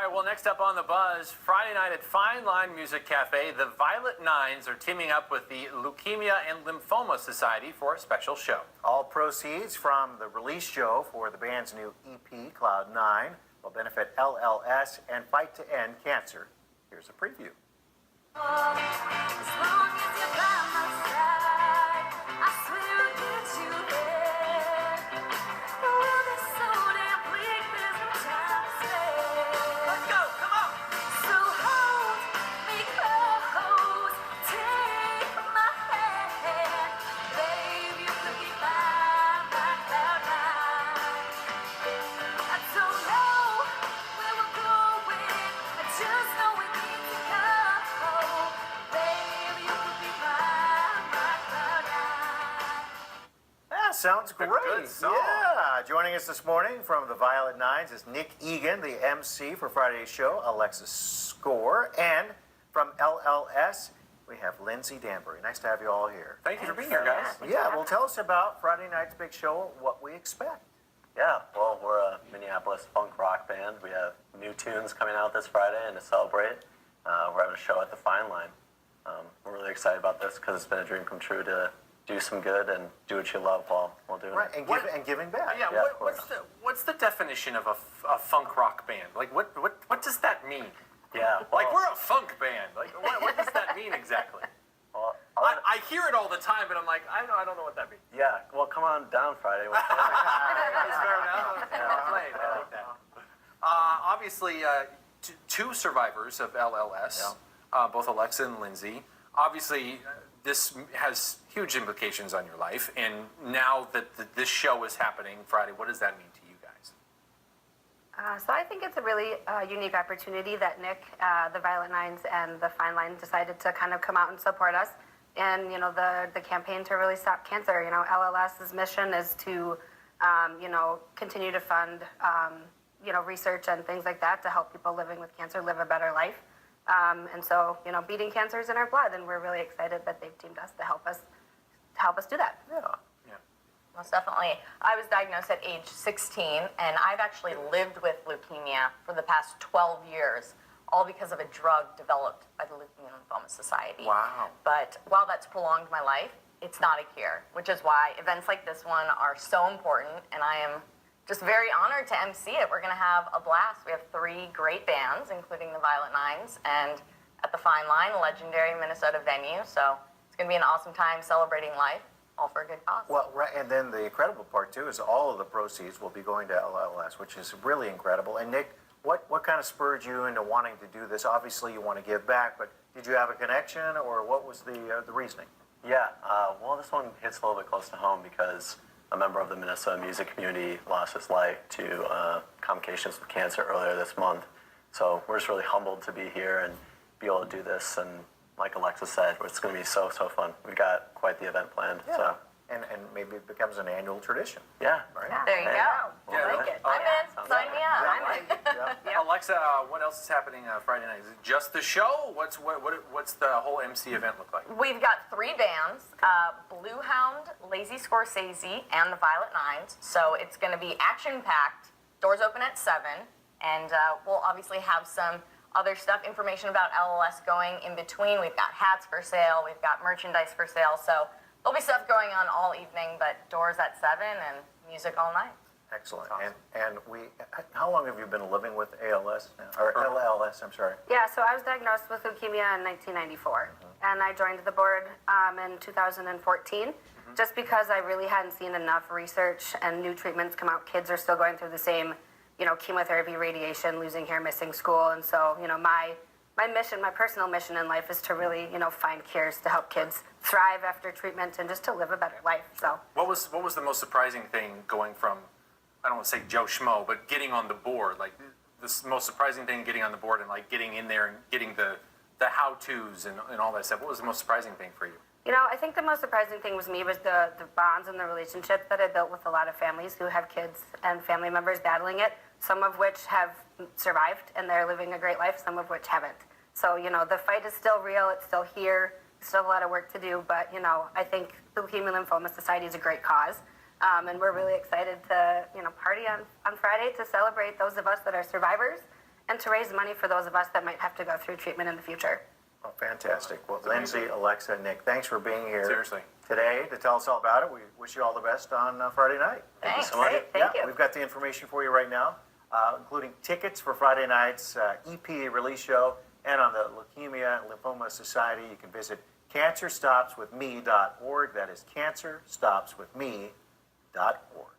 right, well, next up on The Buzz, Friday night at Fine Line Music Cafe, the Violet Nines are teaming up with the Leukemia and Lymphoma Society for a special show. All proceeds from the release show for the band's new EP, Cloud 9, will benefit LLS and Fight to End Cancer. Here's a preview. As long as you're by my side, I swear I'll get you there. The world is so damn bleak, there's no time to spare. Let's go, come on! So hold me close, take my hand, babe, you could be my cloud nine. I don't know where we're going, I just know we need to go. Babe, you could be my cloud nine. Yeah, sounds great. good song. Yeah, joining us this morning from the Violet Nines is Nick Egan, the MC for Friday's show, Alexis Score, and from LLS, we have Lyndsey Danberry. Nice to have you all here. Thank you for being here, guys. Yeah, well, tell us about Friday night's big show, what we expect. Yeah, well, we're a Minneapolis punk rock band. We have new tunes coming out this Friday, and to celebrate, we're having a show at the Fine Line. We're really excited about this because it's been a dream come true to do some good and do what you love while doing Right, it. and giving back. Yeah, Yeah, of what's the definition of a funk rock band? Like, what does that mean? Yeah, Like, we're a funk band. Like, what does that mean exactly? well, I hear it all the time, but I'm like, I don't know what that means. yeah, well, come on down Friday. That's fair enough. Well played. I like that. Obviously, two survivors of LLS, both Alexa and Lyndsey. Obviously, this has huge implications on your life, and now that this show is happening Friday, what does that mean to you guys? So I think it's a really unique opportunity that Nick, the Violet Nines, and the Fine Line decided to kind of come out and support us in, the campaign to really stop cancer. LLS's mission is to, continue to fund, research and things like that to help people living with cancer live a better life. And so, beating cancer is in our blood, and we're really excited that they've teamed us to help us do that. Yeah. Most definitely. I was diagnosed at age 16, and I've actually lived with leukemia for the past 12 years, all because of a drug developed by the Leukemia Lymphoma Society. Wow. But while that's prolonged my life, it's not a cure, which is why events like this one are so important, and I am just very honored to MC it. We're going to have a blast. We have 3 great bands, including the Violet Nines, and at the Fine Line, a legendary Minnesota venue, so it's going to be an awesome time celebrating life. All for a good cause. Well, right, and then the incredible part, too, is all of the proceeds will be going to LLS, which is really incredible. And Nick, what kind of spurred you into wanting to do this? Obviously, you want to give back, but did you have a connection, or what was the reasoning? Yeah, well, this one hits a little bit close to home because a member of the Minnesota music community lost his life to complications with cancer earlier this month. So we're just really humbled to be here and be able to do this. And like Alexa said, it's going to be so fun. We've got quite the event planned. Yeah. So. And maybe it becomes an annual tradition. Yeah. Right? There you go. Yeah, I like it. I'm in. Sign me up. I'm in. Yeah. Alexa, what else is happening Friday night? Is it just the show? What's the whole MC event look like? We've got 3 bands, Blue Hound, Lazy Scorsese, and the Violet Nines. So it's going to be action-packed. Doors open at 7. And we'll obviously have some other stuff, information about LLS going in between. We've got hats for sale. We've got merchandise for sale. So there'll be stuff going on all evening, but doors at 7 and music all night. Excellent. Awesome. And how long have you been living with ALS now? Or LLS, I'm sorry. Yeah, so I was diagnosed with leukemia in 1994, and I joined the board in 2014, just because I really hadn't seen enough research and new treatments come out. Kids are still going through the same, chemotherapy, radiation, losing hair, missing school, and so, my mission, my personal mission in life is to really, find cures to help kids thrive after treatment and just to live a better life. So, What was the most surprising thing going from, I don't want to say Joe Schmo, but getting on the board? Like, the most surprising thing getting on the board and like getting in there and getting the how-tos and all that stuff. What was the most surprising thing for you? I think the most surprising thing was the bonds and the relationship that I built with a lot of families who have kids and family members battling it, some of which have survived and they're living a great life, some of which haven't. So, the fight is still real, it's still here, still a lot of work to do, but, I think the Leukemia Lymphoma Society is a great cause, and we're really excited to, party on Friday to celebrate those of us that are survivors and to raise money for those of us that might have to go through treatment in the future. Oh, fantastic. Well, Lyndsey, Alexa, Nick, thanks for being here Seriously. today to tell us all about it. We wish you all the best on Friday night. Thank you Thanks. so much. Great. Thank yeah, you. We've got the information for you right now, including tickets for Friday night's EP release show, and on the Leukemia Lymphoma Society, you can visit cancerstopswithme.org. That is cancerstopswithme.org.